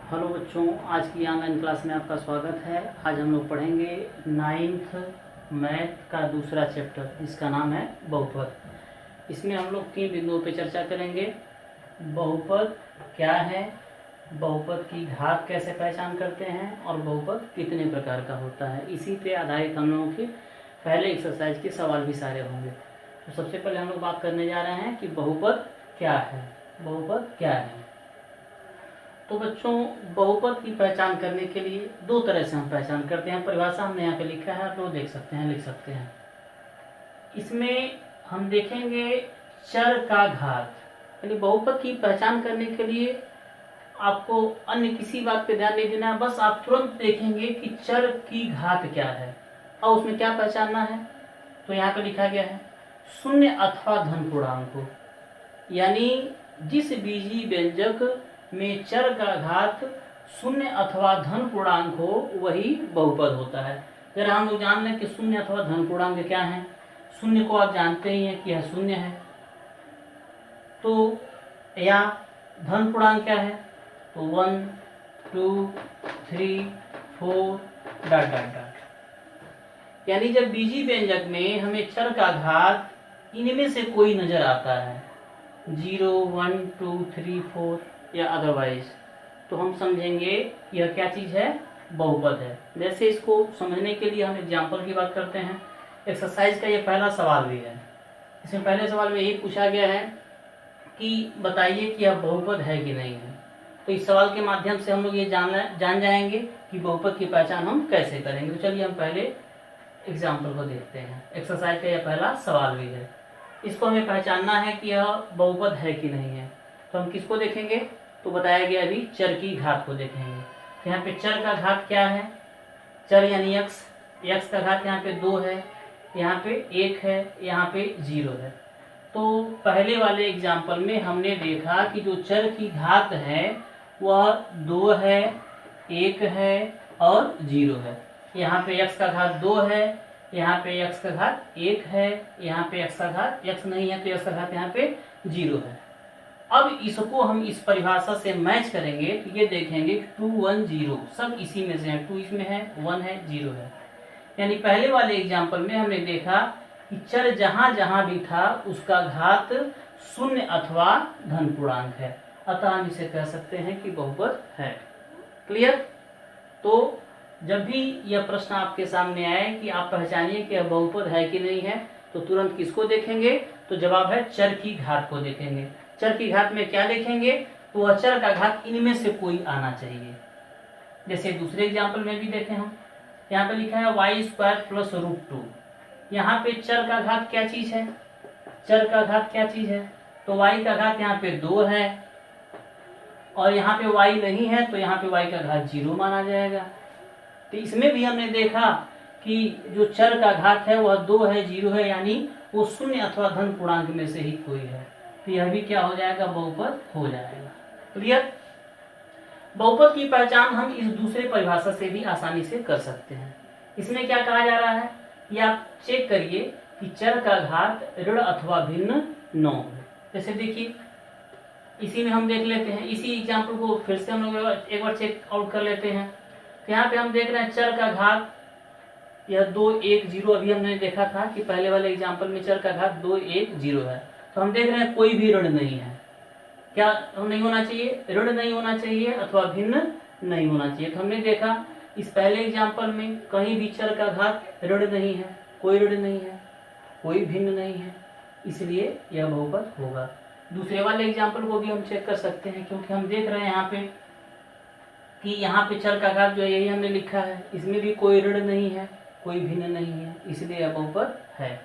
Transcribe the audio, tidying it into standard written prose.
Hello बच्चों, आज की ऑनलाइन क्लास में आपका स्वागत है। आज हम लोग पढ़ेंगे 9th मैथ का दूसरा चैप्टर जिसका नाम है बहुपद। इसमें हम लोग 3 बिंदुओं पर चर्चा करेंगे। बहुपद क्या है, बहुपद की घात कैसे पहचान करते हैं और बहुपद कितने प्रकार का होता है। इसी पे आधारित हम लोगों के पहले एक्सरसाइज के सवाल भी सारे होंगे। तो सबसे पहले हम लोग बात करने जा रहे हैं कि बहुपद क्या है। बहुपद क्या है? तो बच्चों, बहुपद की पहचान करने के लिए 2 तरह से हम पहचान करते हैं। परिभाषा हमने यहाँ पे लिखा है, आप लोग देख सकते हैं, लिख सकते हैं। इसमें हम देखेंगे चर का घात, यानी बहुपद की पहचान करने के लिए आपको अन्य किसी बात पे ध्यान नहीं देना है, बस आप तुरंत देखेंगे कि चर की घात क्या है और उसमें क्या पहचानना है। तो यहाँ पे लिखा गया है शून्य अथवा धन पूर्णांक को, यानी जिस बीजी व्यंजक में चर का घात शून्य अथवा धन पूर्णांक हो वही बहुपद होता है। जरा हम लोग जान लें कि शून्य अथवा धन पूर्णांक क्या है। शून्य को आप जानते ही हैं कि यह शून्य है, तो या धन पूर्णांक क्या है, तो 1 2 3 4 डॉट डॉट डॉट। यानी जब बीजी व्यंजक में हमें चर का घात इनमें से कोई नजर आता है, 0 1 2 3 4 या अदरवाइज, तो हम समझेंगे यह क्या चीज है, बहुपद है। जैसे इसको समझने के लिए हम एग्जाम्पल की बात करते हैं। एक्सरसाइज का ये पहला सवाल भी है। इसमें पहले सवाल में यही पूछा गया है कि बताइए कि यह बहुपद है कि नहीं है। तो इस सवाल के माध्यम से हम लोग ये जान जाएंगे कि बहुपद की पहचान हम कैसे करेंगे। तो चलिए हम पहले एग्जाम्पल को देखते हैं। एक्सरसाइज का यह पहला सवाल भी है। इसको हमें पहचानना है कि यह बहुपद है कि नहीं है। तो हम किसको देखेंगे, तो बताया गया अभी चर की घात को देखेंगे। तो यहाँ पे चर का घात क्या है, चर यानी x, x का घात यहाँ पे 2 है, यहाँ पे 1 है, यहाँ पे 0 है। तो पहले वाले एग्जाम्पल में हमने देखा कि जो चर की घात है वह 2 है, 1 है और 0 है। यहाँ पे x का घात 2 है, यहाँ पे x का घात 1 है, यहाँ पे x का घात x नहीं है तो x का घात यहाँ पे 0 है। अब इसको हम इस परिभाषा से मैच करेंगे तो ये देखेंगे 2 1 0 सब इसी में से है। 2 इसमें है, 1 है, 0 है। यानी पहले वाले एग्जाम्पल में हमने देखा कि चर जहां जहां भी था उसका घात शून्य अथवा धन पूर्णांक है, अतः हम इसे कह सकते हैं कि बहुपद है। क्लियर? तो जब भी यह प्रश्न आपके सामने आए कि आप पहचानिए कि यह बहुपद है कि नहीं है, तो तुरंत किसको देखेंगे, तो जवाब है चर की घात को देखेंगे। चर की घात में क्या देखेंगे, तो वह चर का घात इनमें से कोई आना चाहिए। जैसे दूसरे एग्जाम्पल में भी देखें हम, यहाँ पे लिखा है y² प्लस √2। यहाँ पे चर का घात क्या चीज है, चर का घात क्या चीज है, तो y का घात यहाँ पे 2 है और यहाँ पे y नहीं है तो यहाँ पे y का घात 0 माना जाएगा। तो इसमें भी हमने देखा कि जो चर का घात है वह 2 है, 0 है, यानी वो शून्य अथवा धन पूर्णांक में से ही कोई है। तो यह भी क्या हो जाएगा, बहुपद हो जाएगा। क्लियर? बहुपद की पहचान हम इस दूसरे परिभाषा से भी आसानी से कर सकते हैं। इसमें क्या कहा जा रहा है, ये आप चेक करिए कि चर का घात ऋण अथवा भिन्न 9 है। जैसे देखिए इसी में हम देख लेते हैं, इसी एग्जाम्पल को फिर से हम लोग एक बार चेक आउट कर लेते हैं। तो यहाँ पे हम देख रहे हैं चर का घात यह 2 1 0, अभी हमने देखा था कि पहले वाले एग्जाम्पल में चर का घात 2 1 0 है। तो हम देख रहे हैं कोई भी ऋण नहीं है। क्या नहीं होना चाहिए, ऋण नहीं होना चाहिए अथवा भिन्न नहीं होना चाहिए। तो हमने देखा इस पहले एग्जाम्पल में कहीं भी चर का घात ऋण नहीं है, कोई ऋण नहीं है, कोई भिन्न नहीं है, इसलिए यह बहुपद होगा। दूसरे वाले एग्जाम्पल को भी हम चेक कर सकते हैं, क्योंकि हम देख रहे हैं यहाँ पे कि यहाँ पे चर का घात जो यही हमने लिखा है, इसमें भी कोई ऋण नहीं है, कोई भिन्न नहीं है, इसलिए यह बहुपद है।